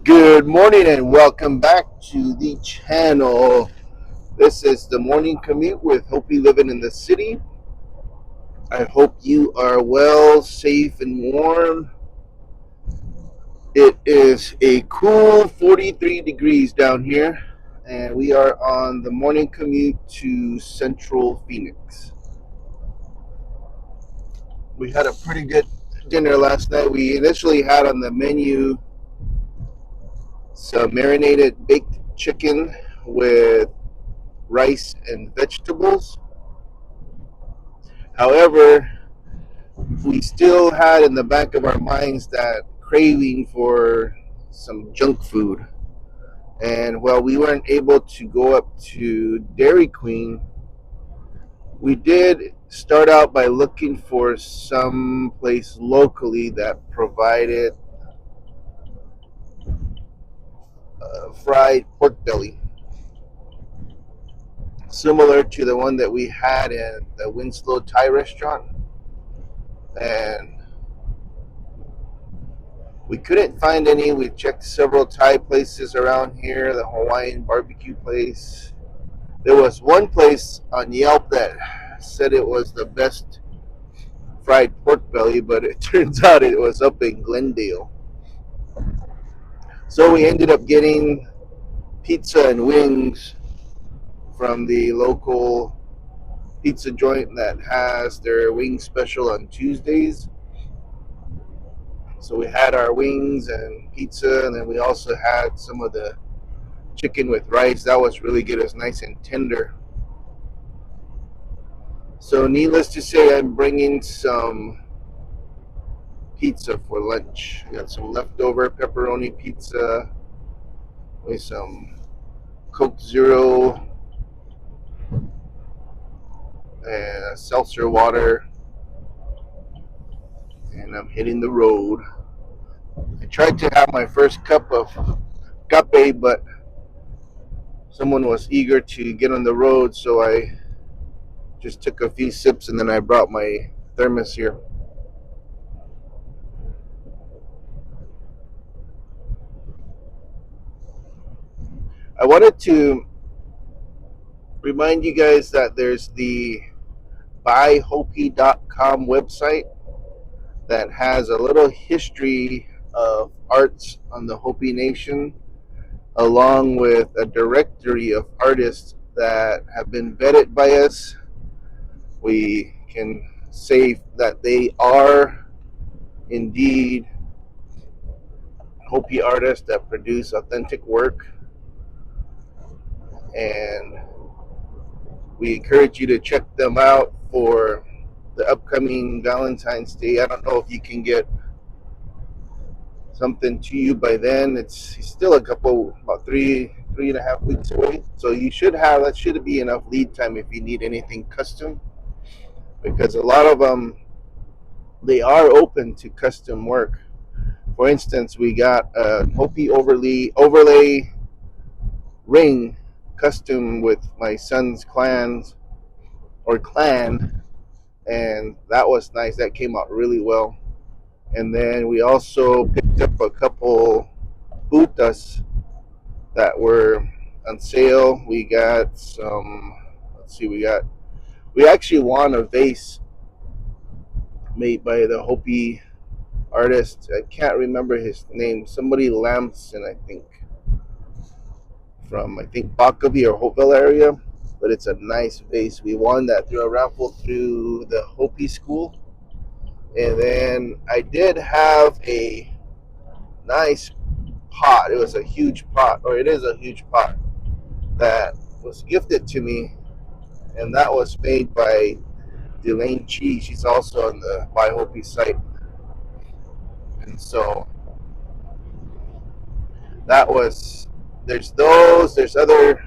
Good morning and welcome back to the channel. This is the Morning Commute with Hopi living in the city. I hope you are well, safe, and warm. It is a cool 43 degrees down here, and we are on the morning commute to Central Phoenix. We had a pretty good dinner last night. We initially had on the menu some marinated baked chicken with rice and vegetables. However, we still had in the back of our minds that craving for some junk food. And while we weren't able to go up to Dairy Queen, we did start out by looking for some place locally that provided fried pork belly, similar to the one that we had at the Winslow Thai restaurant. And we couldn't find any. We checked several Thai places around here, the Hawaiian barbecue place. There was one place on Yelp that said it was the best fried pork belly, but it turns out it was up in Glendale. So we ended up getting pizza and wings from the local pizza joint that has their wing special on Tuesdays. So we had our wings and pizza, and then we also had some of the chicken with rice. That was really good. It was nice and tender. So, needless to say, I'm bringing some pizza for lunch. I got some leftover pepperoni pizza with some Coke Zero and seltzer water, and I'm hitting the road. I tried to have my first cup of cafe, but someone was eager to get on the road, so I just took a few sips and then I brought my thermos here. I wanted to remind you guys that there's the buyhopi.com website that has a little history of arts on the Hopi Nation, along with a directory of artists that have been vetted by us. We can say that they are indeed Hopi artists that produce authentic work, and we encourage you to check them out for the upcoming Valentine's Day. I don't know if you can get something to you by then. It's still about 3.5 weeks away. So you should have that should be enough lead time if you need anything custom, because a lot of them they are open to custom work. For instance, we got a Hopi overlay ring custom with my son's clan, and that was nice. That came out really well. And then we also picked up a couple butas that were on sale. We got some. Let's see. We actually won a vase made by the Hopi artist. I can't remember his name. Somebody Lamson, I think, from Bakavi or Hopeville area. But it's a nice vase. We won that through a raffle through the Hopi school. And then I did have a nice pot. It was a huge pot, or it is a huge pot that was gifted to me, and that was made by Delane Chi. She's also on the Buy Hopi site, and so that was. There's those. There's other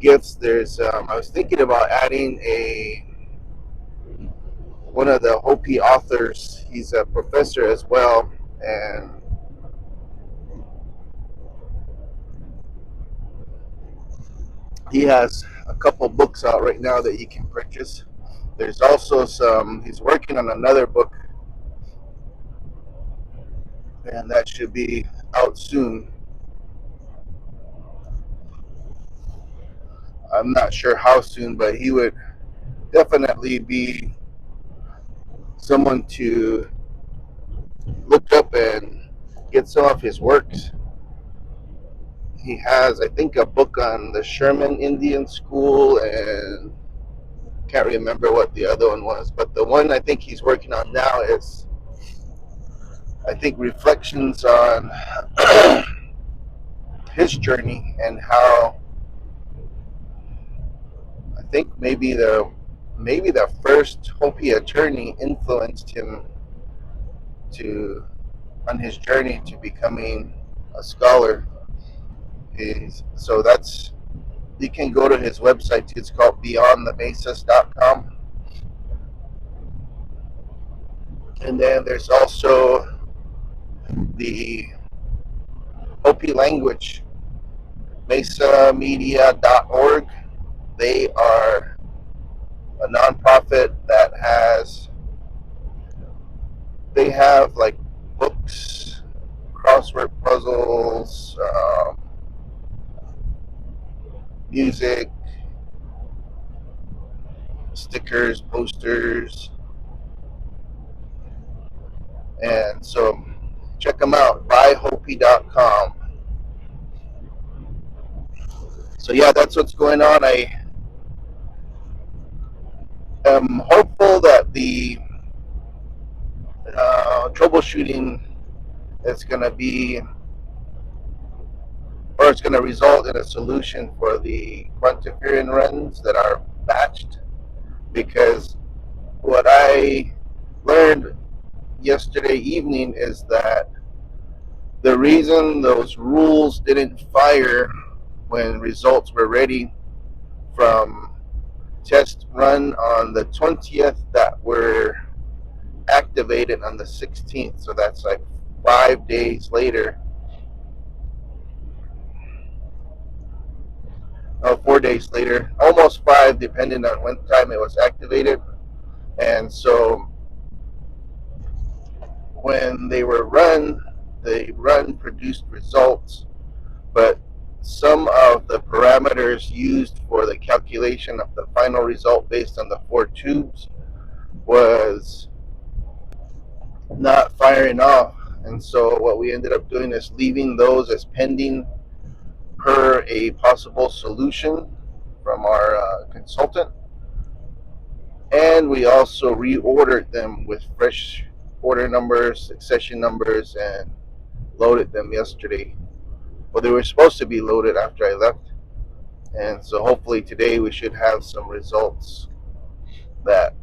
gifts. There's. I was thinking about adding a one of the Hopi authors. He's a professor as well, and he has a couple books out right now that you can purchase. There's also some. He's working on another book, and that should be out soon. I'm not sure how soon, but he would definitely be someone to look up and get some of his works. He has, I think, a book on the Sherman Indian School, and can't remember what the other one was, but the one I think he's working on now is, I think, reflections on his journey and how I think maybe the first Hopi attorney influenced him to on his journey to becoming a scholar. So that's, you can go to his website. It's called beyondthemesas.com. And then there's also the Hopi language, mesamedia.org. They are a nonprofit that they have like books, crossword puzzles, music, stickers, posters, and so check them out, buyhopi.com. So yeah, that's what's going on. I am hopeful that the troubleshooting is going to be, or it's going to result in a solution for the quantiferin runs that are batched, because what I learned yesterday evening is that the reason those rules didn't fire when results were ready from test run on the 20th that were activated on the 16th, so that's like 5 days later, 4 days later, almost five, depending on when time it was activated. And so when they were run, the run produced results, but some of the parameters used for the calculation of the final result based on the four tubes was not firing off. And so what we ended up doing is leaving those as pending per a possible solution from our consultant. And we also reordered them with fresh order numbers, succession numbers, and loaded them yesterday. Well, they were supposed to be loaded after I left. And so hopefully today we should have some results that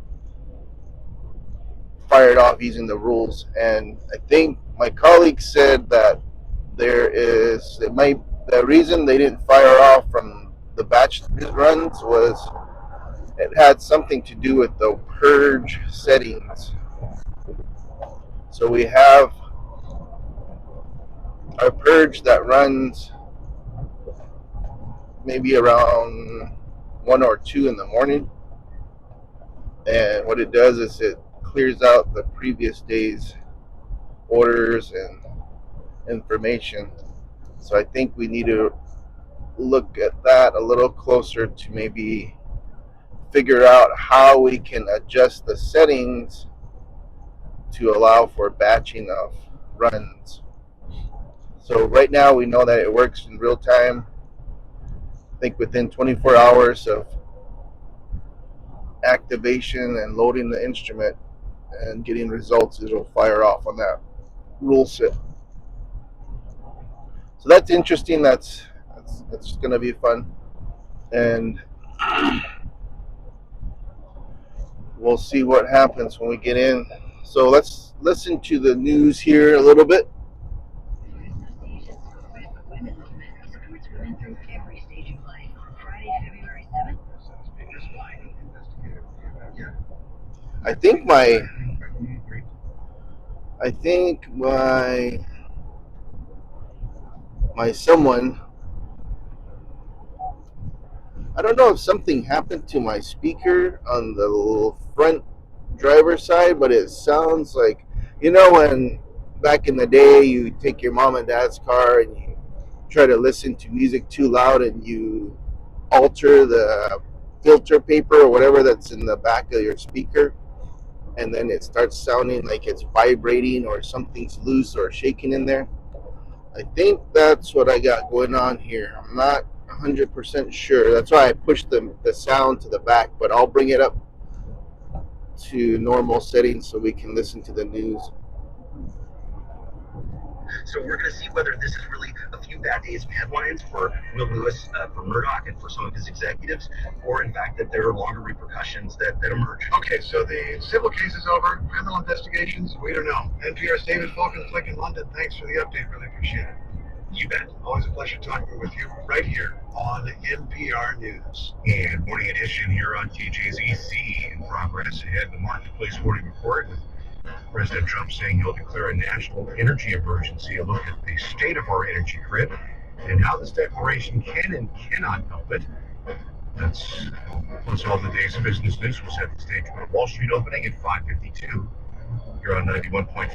fired off using the rules. And I think my colleague said that the reason they didn't fire off from the batch runs was it had something to do with the purge settings. So we have our purge that runs maybe around 1 or 2 in the morning, and what it does is it clears out the previous day's orders and information. So I think we need to look at that a little closer to maybe figure out how we can adjust the settings to allow for batching of runs. So right now we know that it works in real time. I think within 24 hours of activation and loading the instrument and getting results, it'll fire off on that rule set. So that's interesting. That's going to be fun, and we'll see what happens when we get in. So let's listen to the news here a little bit. I think my someone, I don't know if something happened to my speaker on the front driver's side, but it sounds like, when back in the day you take your mom and dad's car and you try to listen to music too loud and you alter the filter paper or whatever that's in the back of your speaker, and then it starts sounding like it's vibrating or something's loose or shaking in there. I think that's what I got going on here. I'm not 100% sure. That's why I pushed the sound to the back, but I'll bring it up to normal settings so we can listen to the news. So we're going to see whether this is really a few bad days of headlines for Will Lewis, for Murdoch, and for some of his executives, or in fact that there are longer repercussions that emerge. Okay, so the civil case is over. Criminal investigations, we don't know. NPR's David Falkenflick in London. Thanks for the update. Really appreciate it. You bet. Always a pleasure talking with you right here on NPR News. And Morning Edition here on KJZC. In progress ahead, the Marketplace Morning Report with President Trump saying he'll declare a national energy emergency, a look at the state of our energy grid and how this declaration can and cannot help it. That's plus all the day's business news. We'll set the stage for Wall Street opening at 5:52. You're on 91.5.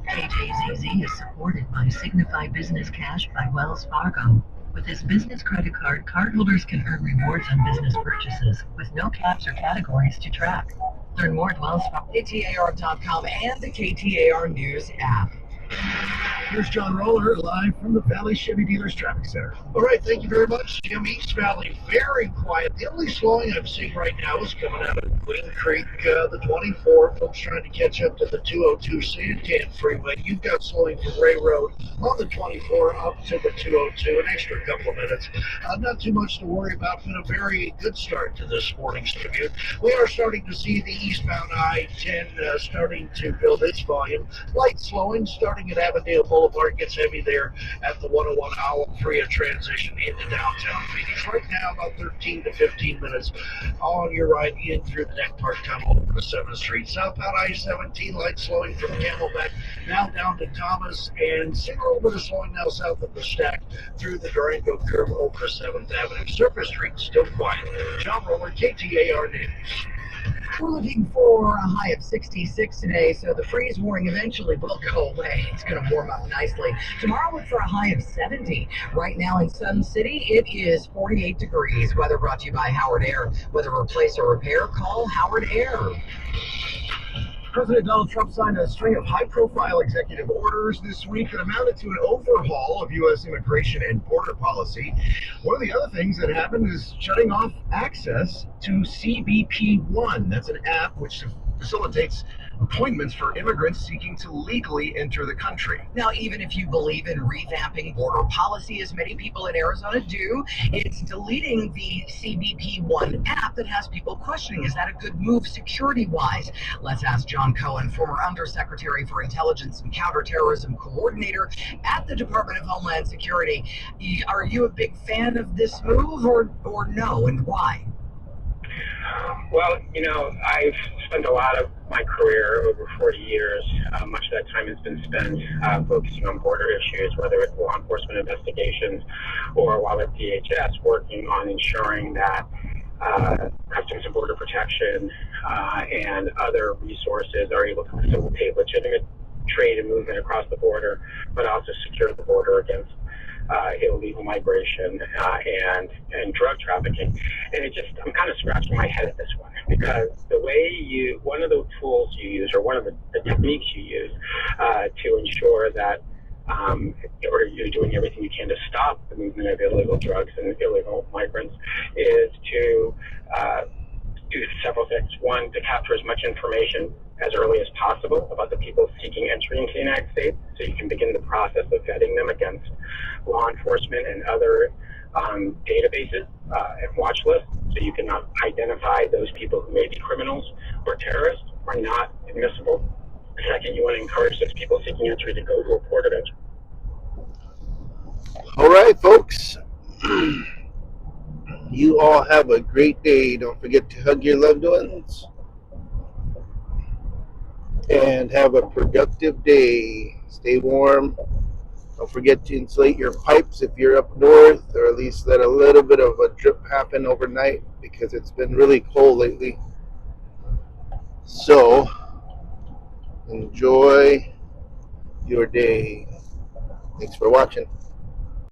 KJZZ is supported by Signify Business Cash by Wells Fargo. With this business credit card, cardholders can earn rewards on business purchases with no caps or categories to track. Learn more at Wells Fargo. KTAR.com and the KTAR News app. Here's John Roller live from the Valley Chevy Dealers Traffic Center. All right, thank you very much, Jim. East Valley, very quiet. The only slowing I'm seeing right now is coming out of Queen Creek, the 24. Folks trying to catch up to the 202 Santan Freeway. You've got slowing from Ray Road on the 24 up to the 202, an extra couple of minutes. Not too much to worry about. Been a very good start to this morning's commute. We are starting to see the eastbound I-10 starting to build its volume. Light slowing starting at Avondale Boulevard, gets heavy there at the 101 Owl Freeway transition into downtown Phoenix. Right now, about 13 to 15 minutes on your ride in through the Neck Park Tunnel over to 7th Street. Southbound I-17, light slowing from Camelback now down to Thomas, and seeing a little bit of slowing now south of the Stack through the Durango curve over 7th Avenue. Surface Street still quiet. John Roller, KTAR News. We're looking for a high of 66 today, so the freeze warning eventually will go away. It's going to warm up nicely. Tomorrow, look for a high of 70. Right now in Sun City, it is 48 degrees. Weather brought to you by Howard Air. Whether replace or repair, call Howard Air. President Donald Trump signed a string of high-profile executive orders this week that amounted to an overhaul of U.S. immigration and border policy. One of the other things that happened is shutting off access to CBP One. That's an app which facilitates appointments for immigrants seeking to legally enter the country. Now, even if you believe in revamping border policy, as many people in Arizona do, it's deleting the CBP One app that has people questioning, is that a good move security-wise? Let's ask John Cohen, former Undersecretary for Intelligence and Counterterrorism Coordinator at the Department of Homeland Security. Are you a big fan of this move or no, and why? Well, I've spent a lot of my career, over 40 years, much of that time has been spent focusing on border issues, whether it's law enforcement investigations or while at DHS working on ensuring that Customs and Border Protection and other resources are able to facilitate legitimate trade and movement across the border, but also secure the border against illegal migration and drug trafficking. And I'm kind of scratching my head at this one, because one of the tools you use, or one of the techniques you use to ensure that or you're doing everything you can to stop the movement of illegal drugs and illegal migrants, is to do several things. One, to capture as much information as early as possible about the people seeking entry into the United States, so you can begin the process of vetting them against law enforcement and other databases and watch lists, so you can identify those people who may be criminals or terrorists or not admissible. Second, you want to encourage those people seeking entry to go to a port of entry. All right, folks. You all have a great day. Don't forget to hug your loved ones. And have a productive day. Stay warm. Don't forget to insulate your pipes if you're up north, or at least let a little bit of a drip happen overnight, because it's been really cold lately. So, enjoy your day. Thanks for watching.